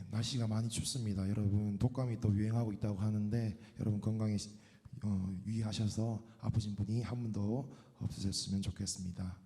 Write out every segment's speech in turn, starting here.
날씨가 많이 춥습니다. 여러분 독감이 또 유행하고 있다고 하는데 여러분 건강에 유의하셔서 아프신 분이 한 분도 없으셨으면 좋겠습니다.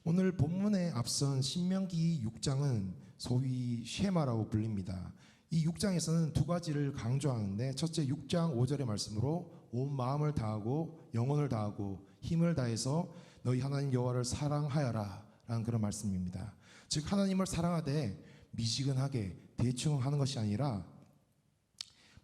오늘 본문에 앞선 신명기 6장은 소위 쉐마라고 불립니다. 이 6장에서는 두 가지를 강조하는데, 첫째 6장 5절의 말씀으로 온 마음을 다하고 영혼을 다하고 힘을 다해서 너희 하나님 여호와를 사랑하여라 라는 그런 말씀입니다. 즉 하나님을 사랑하되 미지근하게 대충 하는 것이 아니라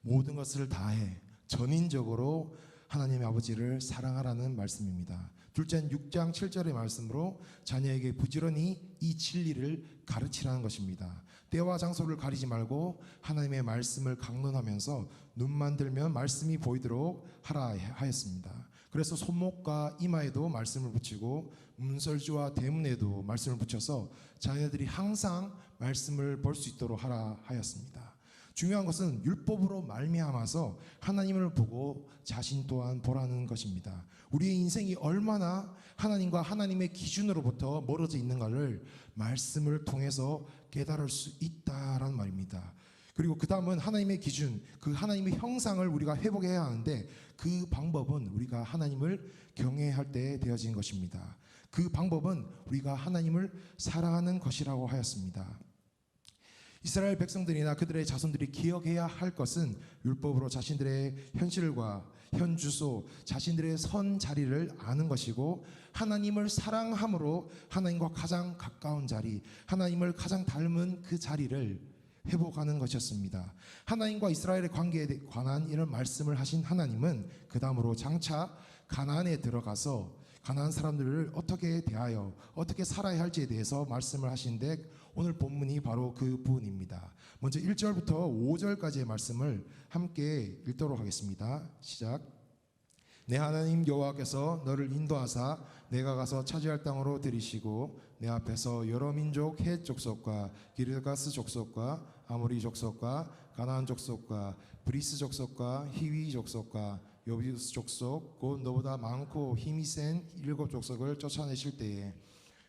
모든 것을 다해 전인적으로 하나님의 아버지를 사랑하라는 말씀입니다. 둘째는 6장 7절의 말씀으로 자녀에게 부지런히 이 진리를 가르치라는 것입니다. 때와 장소를 가리지 말고 하나님의 말씀을 강론하면서 눈만 들면 말씀이 보이도록 하라 하였습니다. 그래서 손목과 이마에도 말씀을 붙이고 문설주와 대문에도 말씀을 붙여서 자녀들이 항상 말씀을 볼 수 있도록 하라 하였습니다. 중요한 것은 율법으로 말미암아서 하나님을 보고 자신 또한 보라는 것입니다. 우리의 인생이 얼마나 하나님과 하나님의 기준으로부터 멀어져 있는가를 말씀을 통해서 깨달을 수 있다라는 말입니다. 그리고 그 다음은 하나님의 기준, 그 하나님의 형상을 우리가 회복해야 하는데, 그 방법은 우리가 하나님을 경외할 때 되어진 것입니다. 그 방법은 우리가 하나님을 사랑하는 것이라고 하였습니다. 이스라엘 백성들이나 그들의 자손들이 기억해야 할 것은 율법으로 자신들의 현실과 현주소, 자신들의 선 자리를 아는 것이고, 하나님을 사랑함으로 하나님과 가장 가까운 자리, 하나님을 가장 닮은 그 자리를 회복하는 것이었습니다. 하나님과 이스라엘의 관계에 관한 이런 말씀을 하신 하나님은 그 다음으로 장차 가나안에 들어가서 가나안 사람들을 어떻게 대하여 어떻게 살아야 할지에 대해서 말씀을 하신데, 오늘 본문이 바로 그 부분입니다. 먼저 1절부터 5절까지의 말씀을 함께 읽도록 하겠습니다. 시작. 내 하나님 여호와께서 너를 인도하사 내가 가서 차지할 땅으로 들이시고 내 앞에서 여러 민족 헷 족속과 기르가스 족속과 아모리 족속과 가나안 족속과 브리스 족속과 히위 족속과 여비우스 족속 곧 너보다 많고 힘이 센 7 족속을 쫓아내실 때에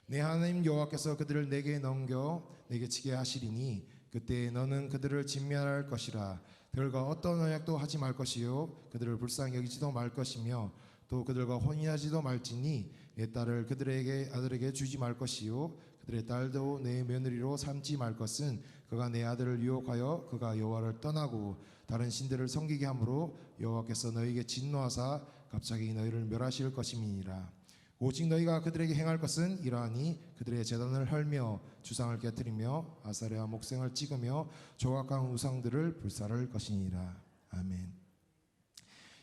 내 하나님 여호와께서 그들을 내게 넘겨 내게 치게 하시리니 그때 너는 그들을 진멸할 것이라. 그들과 어떤 언약도 하지 말 것이요 그들을 불쌍히 여기지도 말 것이며 또 그들과 혼인하지도 말지니 내 딸을 그들에게 아들에게 주지 말 것이요 그들의 딸도 내 며느리로 삼지 말 것은 그가 내 아들을 유혹하여 그가 여호와를 떠나고 다른 신들을 섬기게 함으로 여호와께서 너희에게 진노하사 갑자기 너희를 멸하실 것임이니라. 오직 너희가 그들에게 행할 것은 이러하니 그들의 제단을 헐며 주상을 깨뜨리며 아사레와 목생을 찍으며 조각한 우상들을 불사를 것이니라. 아멘.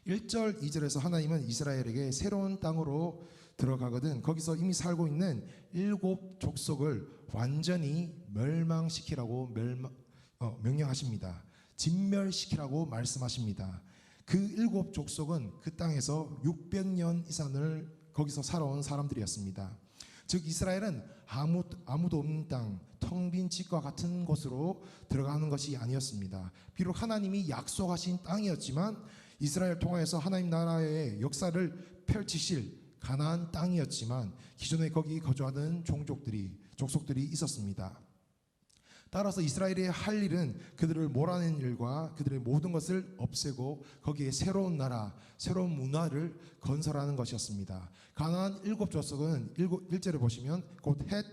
1절 2절에서 하나님은 이스라엘에게 새로운 땅으로 들어가거든 거기서 이미 살고 있는 7 족속을 완전히 멸망시키라고 명령하십니다. 진멸시키라고 말씀하십니다. 그 7 족속은 그 땅에서 600년 이상을 거기서 살아온 사람들이었습니다. 즉 이스라엘은 아무도 없는 땅, 텅 빈 집과 같은 곳으로 들어가는 것이 아니었습니다. 비록 하나님이 약속하신 땅이었지만 이스라엘 통하여서 하나님 나라의 역사를 펼치실 가나안 땅이었지만 기존에 거기 거주하는 족속들이 있었습니다. 따라서 이스라엘이 할 일은 그들을 몰아낸 일과 그들의 모든 것을 없애고 거기에 새로운 나라, 새로운 문화를 건설하는 것이었습니다. 가나안 7 족속은 1절에 보시면 곧 헷,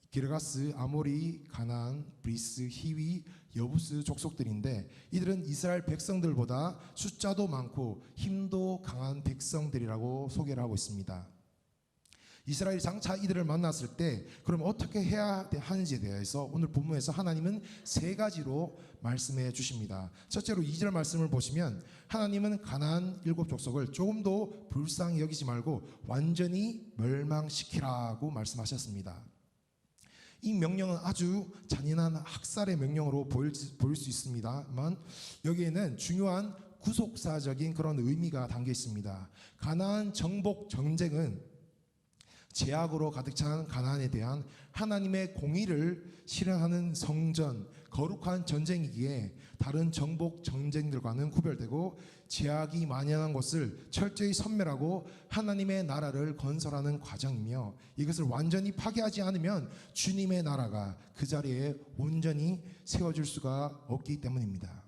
기르가스, 아모리, 가나안, 브리스, 히위, 여부스 족속들인데 이들은 이스라엘 백성들보다 숫자도 많고 힘도 강한 백성들이라고 소개를 하고 있습니다. 이스라엘이 장차 이들을 만났을 때 그럼 어떻게 해야 하는지에 대해서 오늘 본문에서 하나님은 3가지로 말씀해 주십니다. 첫째로 2절 말씀을 보시면 하나님은 가나안 7 족속을 조금도 불쌍히 여기지 말고 완전히 멸망시키라고 말씀하셨습니다. 이 명령은 아주 잔인한 학살의 명령으로 보일 수 있습니다만 여기에는 중요한 구속사적인 그런 의미가 담겨 있습니다. 가나안 정복 전쟁은 죄악으로 가득 찬 가나안에 대한 하나님의 공의를 실현하는 성전, 거룩한 전쟁이기에 다른 정복 전쟁들과는 구별되고 죄악이 만연한 곳을 철저히 섬멸하고 하나님의 나라를 건설하는 과정이며, 이것을 완전히 파괴하지 않으면 주님의 나라가 그 자리에 온전히 세워질 수가 없기 때문입니다.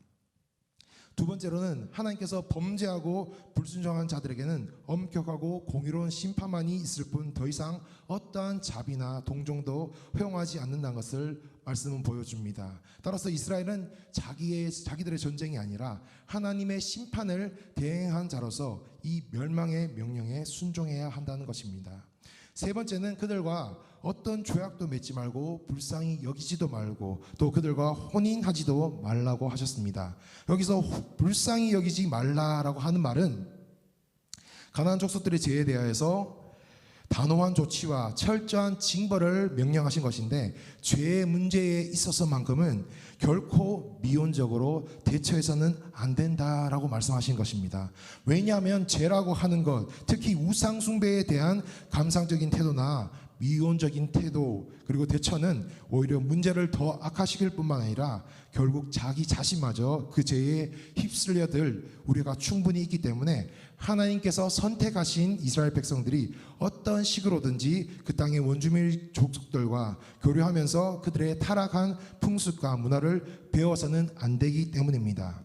두 번째로는 하나님께서 범죄하고 불순종한 자들에게는 엄격하고 공의로운 심판만이 있을 뿐 더 이상 어떠한 자비나 동정도 허용하지 않는다는 것을 말씀은 보여줍니다. 따라서 이스라엘은 자기들의 전쟁이 아니라 하나님의 심판을 대행한 자로서 이 멸망의 명령에 순종해야 한다는 것입니다. 세 번째는 그들과 어떤 조약도 맺지 말고 불쌍히 여기지도 말고 또 그들과 혼인하지도 말라고 하셨습니다. 여기서 불쌍히 여기지 말라라고 하는 말은 가나안 족속들의 죄에 대하여서 단호한 조치와 철저한 징벌을 명령하신 것인데, 죄의 문제에 있어서만큼은 결코 미온적으로 대처해서는 안 된다라고 말씀하신 것입니다. 왜냐하면 죄라고 하는 것, 특히 우상 숭배에 대한 감상적인 태도나 미온적인 태도 그리고 대처는 오히려 문제를 더 악화시킬 뿐만 아니라 결국 자기 자신마저 그 죄에 휩쓸려들 우리가 충분히 있기 때문에 하나님께서 선택하신 이스라엘 백성들이 어떤 식으로든지 그 땅의 원주민 족속들과 교류하면서 그들의 타락한 풍습과 문화를 배워서는 안 되기 때문입니다.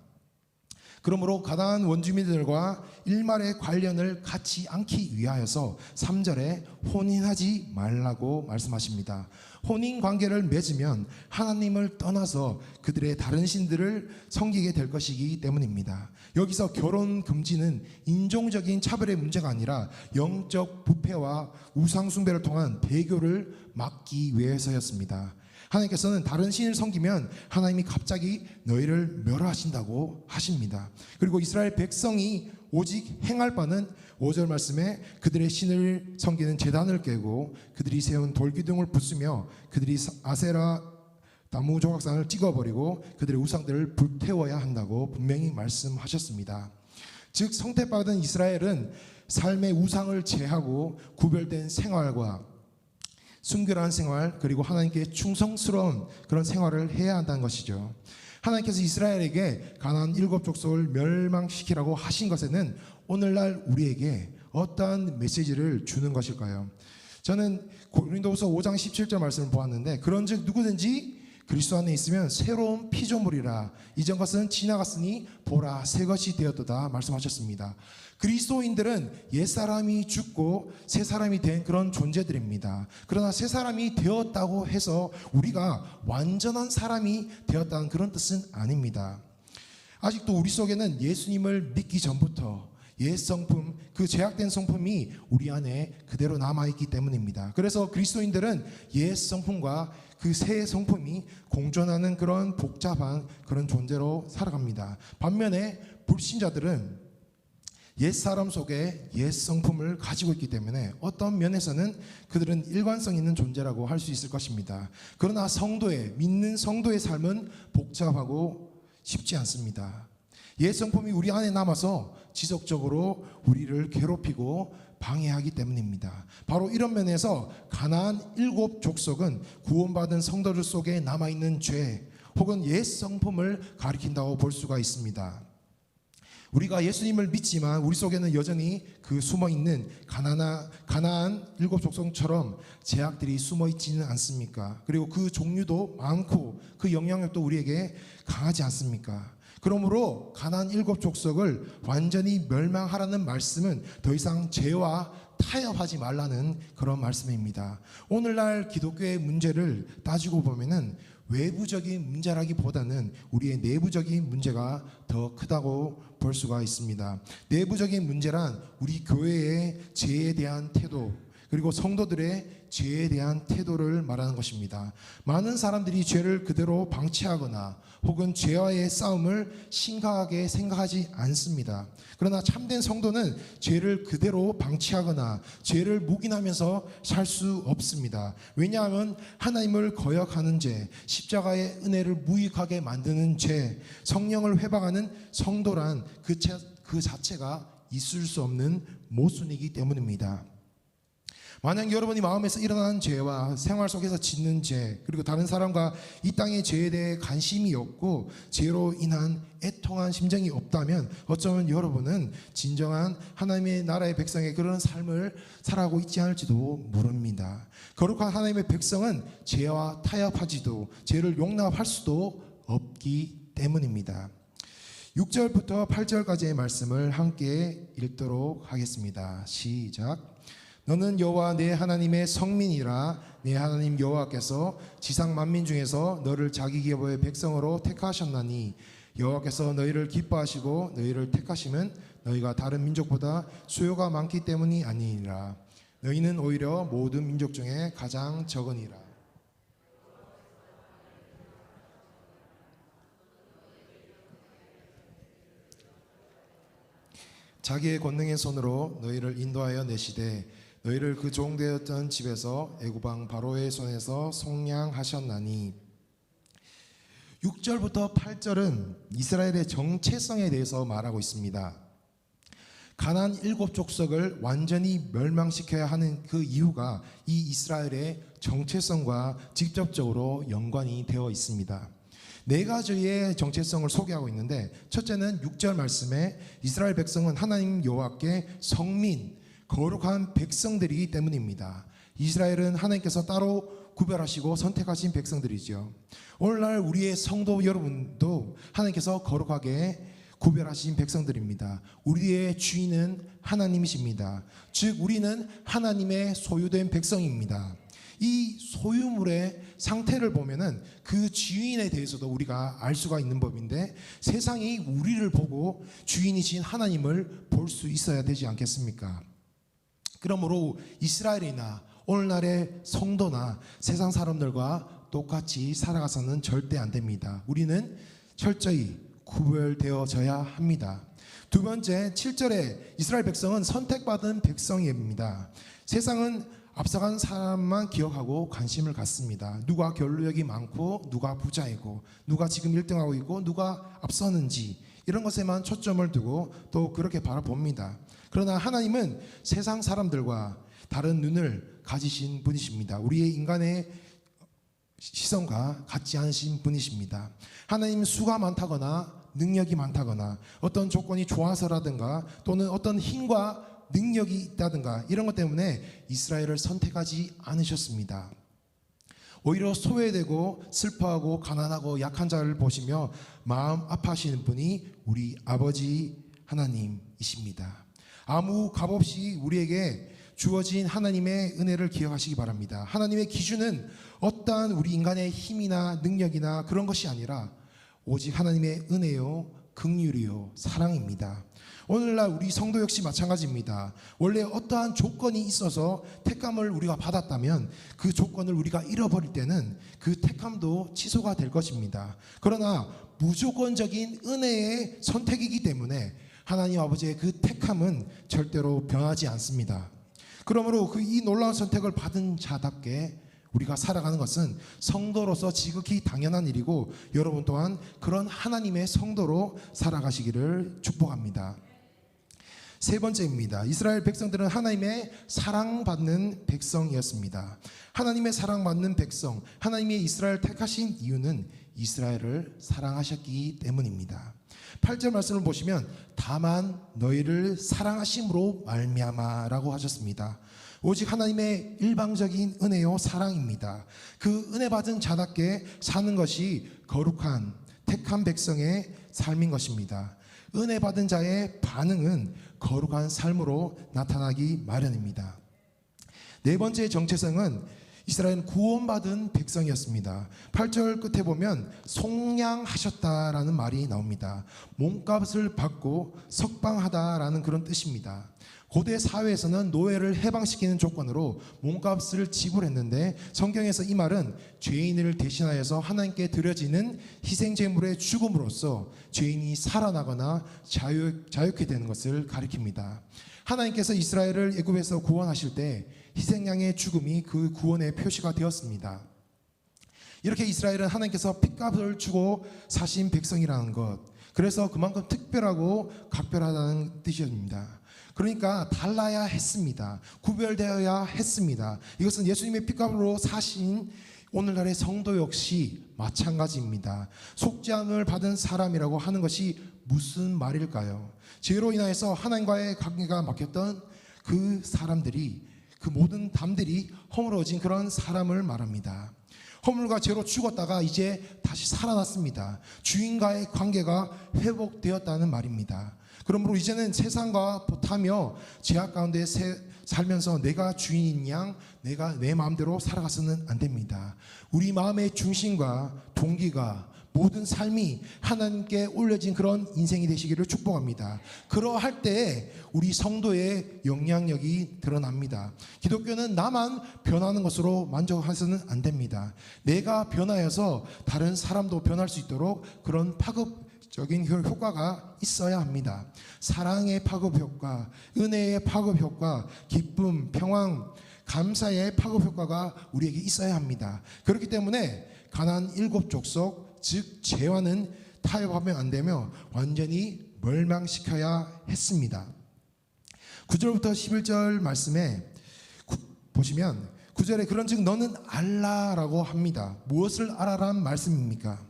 그러므로 가나안 원주민들과 일말의 관련을 갖지 않기 위하여서 3절에 혼인하지 말라고 말씀하십니다. 혼인 관계를 맺으면 하나님을 떠나서 그들의 다른 신들을 섬기게 될 것이기 때문입니다. 여기서 결혼 금지는 인종적인 차별의 문제가 아니라 영적 부패와 우상 숭배를 통한 배교를 막기 위해서였습니다. 하나님께서는 다른 신을 섬기면 하나님이 갑자기 너희를 멸하신다고 하십니다. 그리고 이스라엘 백성이 오직 행할 바는 5절 말씀에 그들의 신을 섬기는 제단을 깨고 그들이 세운 돌기둥을 부수며 그들이 아세라 나무 조각상을 찍어버리고 그들의 우상들을 불태워야 한다고 분명히 말씀하셨습니다. 즉 선택받은 이스라엘은 삶의 우상을 제하고 구별된 생활과 순결한 생활 그리고 하나님께 충성스러운 그런 생활을 해야 한다는 것이죠. 하나님께서 이스라엘에게 가나안 7족속을 멸망시키라고 하신 것에는 오늘날 우리에게 어떠한 메시지를 주는 것일까요? 저는 고린도후서 5장 17절 말씀을 보았는데, 그런즉 누구든지 그리스도 안에 있으면 새로운 피조물이라, 이전 것은 지나갔으니 보라 새 것이 되었도다 말씀하셨습니다. 그리스도인들은 옛사람이 죽고 새 사람이 된 그런 존재들입니다. 그러나 새 사람이 되었다고 해서 우리가 완전한 사람이 되었다는 그런 뜻은 아닙니다. 아직도 우리 속에는 예수님을 믿기 전부터 옛 성품, 그 죄악된 성품이 우리 안에 그대로 남아있기 때문입니다. 그래서 그리스도인들은 옛 성품과 그 새 성품이 공존하는 그런 복잡한 그런 존재로 살아갑니다. 반면에 불신자들은 옛 사람 속에 옛 성품을 가지고 있기 때문에 어떤 면에서는 그들은 일관성 있는 존재라고 할 수 있을 것입니다. 그러나 믿는 성도의 삶은 복잡하고 쉽지 않습니다. 옛 성품이 우리 안에 남아서 지속적으로 우리를 괴롭히고 방해하기 때문입니다. 바로 이런 면에서 가나안 7족속은 구원받은 성도들 속에 남아있는 죄 혹은 옛 성품을 가리킨다고 볼 수가 있습니다. 우리가 예수님을 믿지만 우리 속에는 여전히 그 숨어있는 가나안 7족속처럼 죄악들이 숨어있지는 않습니까? 그리고 그 종류도 많고 그 영향력도 우리에게 강하지 않습니까? 그러므로 가나안 7족속을 완전히 멸망하라는 말씀은 더 이상 죄와 타협하지 말라는 그런 말씀입니다. 오늘날 기독교의 문제를 따지고 보면은 외부적인 문제라기보다는 우리의 내부적인 문제가 더 크다고 볼 수가 있습니다. 내부적인 문제란 우리 교회의 죄에 대한 태도 그리고 성도들의 죄에 대한 태도를 말하는 것입니다. 많은 사람들이 죄를 그대로 방치하거나 혹은 죄와의 싸움을 심각하게 생각하지 않습니다. 그러나 참된 성도는 죄를 그대로 방치하거나 죄를 묵인하면서 살 수 없습니다. 왜냐하면 하나님을 거역하는 죄, 십자가의 은혜를 무익하게 만드는 죄, 성령을 회방하는 성도란 그 자체가 있을 수 없는 모순이기 때문입니다. 만약 여러분이 마음에서 일어나는 죄와 생활 속에서 짓는 죄, 그리고 다른 사람과 이 땅의 죄에 대해 관심이 없고 죄로 인한 애통한 심정이 없다면 어쩌면 여러분은 진정한 하나님의 나라의 백성의 그런 삶을 살아가고 있지 않을지도 모릅니다. 거룩한 하나님의 백성은 죄와 타협하지도 죄를 용납할 수도 없기 때문입니다. 6절부터 8절까지의 말씀을 함께 읽도록 하겠습니다. 시작. 너는 여호와 내 하나님의 성민이라. 내 하나님 여호와께서 지상 만민 중에서 너를 자기 기업의 백성으로 택하셨나니 여호와께서 너희를 기뻐하시고 너희를 택하심은 너희가 다른 민족보다 수요가 많기 때문이 아니니라. 너희는 오히려 모든 민족 중에 가장 적으니라. 자기의 권능의 손으로 너희를 인도하여 내시되 너희를 그 종되었던 집에서 애굽 왕 바로의 손에서 속량하셨나니. 6절부터 8절은 이스라엘의 정체성에 대해서 말하고 있습니다. 가나안 7족속을 완전히 멸망시켜야 하는 그 이유가 이 이스라엘의 정체성과 직접적으로 연관이 되어 있습니다. 네 가지의 정체성을 소개하고 있는데, 첫째는 6절 말씀에 이스라엘 백성은 하나님 여호와께 성민, 거룩한 백성들이기 때문입니다. 이스라엘은 하나님께서 따로 구별하시고 선택하신 백성들이죠. 오늘날 우리의 성도 여러분도 하나님께서 거룩하게 구별하신 백성들입니다. 우리의 주인은 하나님이십니다. 즉 우리는 하나님의 소유된 백성입니다. 이 소유물의 상태를 보면은 그 주인에 대해서도 우리가 알 수가 있는 법인데, 세상이 우리를 보고 주인이신 하나님을 볼 수 있어야 되지 않겠습니까? 그러므로 이스라엘이나 오늘날의 성도나 세상 사람들과 똑같이 살아가서는 절대 안 됩니다. 우리는 철저히 구별되어져야 합니다. 두 번째, 7절에 이스라엘 백성은 선택받은 백성입니다. 세상은 앞서간 사람만 기억하고 관심을 갖습니다. 누가 경력이 많고 누가 부자이고 누가 지금 1등하고 있고 누가 앞서는지, 이런 것에만 초점을 두고 또 그렇게 바라봅니다. 그러나 하나님은 세상 사람들과 다른 눈을 가지신 분이십니다. 우리의 인간의 시선과 같지 않으신 분이십니다. 하나님은 수가 많다거나 능력이 많다거나 어떤 조건이 좋아서라든가 또는 어떤 힘과 능력이 있다든가 이런 것 때문에 이스라엘을 선택하지 않으셨습니다. 오히려 소외되고 슬퍼하고 가난하고 약한 자를 보시며 마음 아파하시는 분이 우리 아버지 하나님이십니다. 아무 값없이 우리에게 주어진 하나님의 은혜를 기억하시기 바랍니다. 하나님의 기준은 어떠한 우리 인간의 힘이나 능력이나 그런 것이 아니라 오직 하나님의 은혜요, 긍휼이요, 사랑입니다. 오늘날 우리 성도 역시 마찬가지입니다. 원래 어떠한 조건이 있어서 택함을 우리가 받았다면 그 조건을 우리가 잃어버릴 때는 그 택함도 취소가 될 것입니다. 그러나 무조건적인 은혜의 선택이기 때문에 하나님 아버지의 그 택함은 절대로 변하지 않습니다. 그러므로 이 놀라운 선택을 받은 자답게 우리가 살아가는 것은 성도로서 지극히 당연한 일이고, 여러분 또한 그런 하나님의 성도로 살아가시기를 축복합니다. 세 번째입니다. 이스라엘 백성들은 하나님의 사랑받는 백성이었습니다. 하나님의 사랑받는 백성, 하나님의 이스라엘 택하신 이유는 이스라엘을 사랑하셨기 때문입니다. 8절 말씀을 보시면 다만 너희를 사랑하심으로 말미암아라고 하셨습니다. 오직 하나님의 일방적인 은혜요, 사랑입니다. 그 은혜 받은 자답게 사는 것이 거룩한 택한 백성의 삶인 것입니다. 은혜 받은 자의 반응은 거룩한 삶으로 나타나기 마련입니다. 네 번째 정체성은 이스라엘은 구원받은 백성이었습니다. 8절 끝에 보면 속량하셨다라는 말이 나옵니다. 몸값을 받고 석방하다라는 그런 뜻입니다. 고대 사회에서는 노예를 해방시키는 조건으로 몸값을 지불했는데, 성경에서 이 말은 죄인을 대신하여서 하나님께 드려지는 희생제물의 죽음으로써 죄인이 살아나거나 자유케 되는 것을 가리킵니다. 하나님께서 이스라엘을 애굽에서 구원하실 때 희생양의 죽음이 그 구원의 표시가 되었습니다. 이렇게 이스라엘은 하나님께서 핏값을 주고 사신 백성이라는 것, 그래서 그만큼 특별하고 각별하다는 뜻입니다. 그러니까 달라야 했습니다. 구별되어야 했습니다. 이것은 예수님의 피값으로 사신 오늘날의 성도 역시 마찬가지입니다. 속죄함을 받은 사람이라고 하는 것이 무슨 말일까요? 죄로 인하여서 하나님과의 관계가 막혔던 그 사람들이, 그 모든 담들이 허물어진 그런 사람을 말합니다. 허물과 죄로 죽었다가 이제 다시 살아났습니다. 주인과의 관계가 회복되었다는 말입니다. 그러므로 이제는 세상과 보타며 죄악 가운데 살면서 내가 주인인 양 내가 내 마음대로 살아가서는 안 됩니다. 우리 마음의 중심과 동기가 모든 삶이 하나님께 올려진 그런 인생이 되시기를 축복합니다. 그러할 때 우리 성도의 영향력이 드러납니다. 기독교는 나만 변하는 것으로 만족해서는 안 됩니다. 내가 변하여서 다른 사람도 변할 수 있도록 그런 파급적인 효과가 있어야 합니다. 사랑의 파급 효과, 은혜의 파급 효과, 기쁨, 평안, 감사의 파급 효과가 우리에게 있어야 합니다. 그렇기 때문에 가나안 7족속 즉 죄와는 타협하면 안 되며 완전히 멸망시켜야 했습니다. 9절부터 11절 말씀에 보시면 9절에 그런즉 너는 알라라고 합니다. 무엇을 알아란 말씀입니까?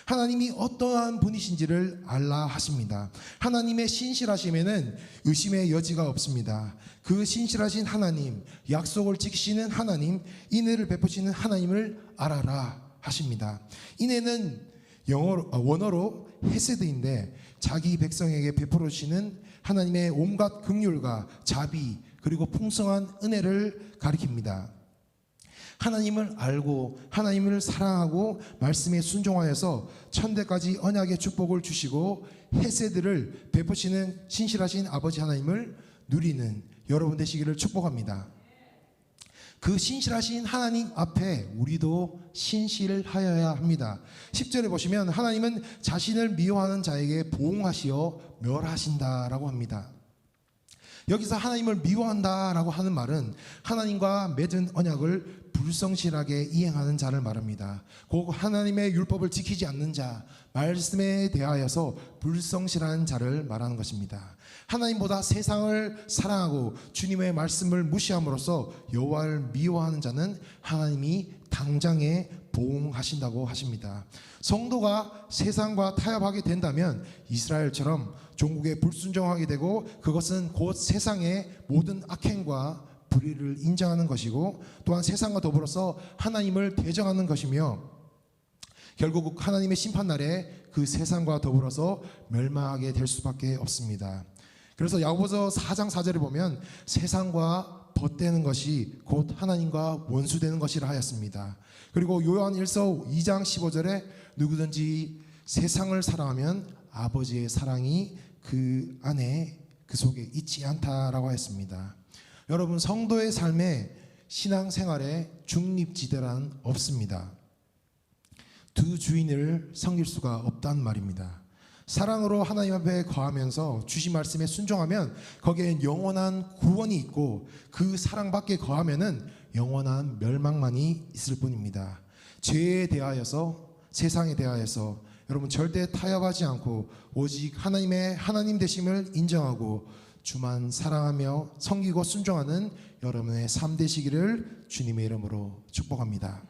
하나님이 어떠한 분이신지를 알라 하십니다. 하나님의 신실하심에는 의심의 여지가 없습니다. 그 신실하신 하나님, 약속을 지키시는 하나님, 인애를 베푸시는 하나님을 알아라 하십니다. 인애는 원어로 헤세드인데 자기 백성에게 베풀어 주시는 하나님의 온갖 긍휼과 자비 그리고 풍성한 은혜를 가리킵니다. 하나님을 알고 하나님을 사랑하고 말씀에 순종하여서 천대까지 언약의 축복을 주시고 헤세드를 베푸시는 신실하신 아버지 하나님을 누리는 여러분 되시기를 축복합니다. 그 신실하신 하나님 앞에 우리도 신실하여야 합니다. 10절에 보시면 하나님은 자신을 미워하는 자에게 보응하시어 멸하신다라고 합니다. 여기서 하나님을 미워한다라고 하는 말은 하나님과 맺은 언약을 불성실하게 이행하는 자를 말합니다. 곧 하나님의 율법을 지키지 않는 자, 말씀에 대하여서 불성실한 자를 말하는 것입니다. 하나님보다 세상을 사랑하고 주님의 말씀을 무시함으로써 여호와를 미워하는 자는 하나님이 당장에 보응하신다고 하십니다. 성도가 세상과 타협하게 된다면 이스라엘처럼 종국에 불순종하게 되고 그것은 곧 세상의 모든 악행과 불의를 인정하는 것이고 또한 세상과 더불어서 하나님을 대적하는 것이며 결국 하나님의 심판날에 그 세상과 더불어서 멸망하게 될 수밖에 없습니다. 그래서 야고보서 4장 4절에 보면 세상과 벗되는 것이 곧 하나님과 원수되는 것이라 하였습니다. 그리고 요한 1서 2장 15절에 누구든지 세상을 사랑하면 아버지의 사랑이 그 안에 그 속에 있지 않다라고 했습니다. 여러분 성도의 삶에 신앙생활에 중립지대란 없습니다. 두 주인을 섬길 수가 없단 말입니다. 사랑으로 하나님 앞에 거하면서 주신 말씀에 순종하면 거기에 영원한 구원이 있고 그 사랑밖에 거하면은 영원한 멸망만이 있을 뿐입니다. 죄에 대하여서 세상에 대하여서 여러분 절대 타협하지 않고 오직 하나님의 하나님 되심을 인정하고 주만 사랑하며 섬기고 순종하는 여러분의 삶 되시기를 주님의 이름으로 축복합니다.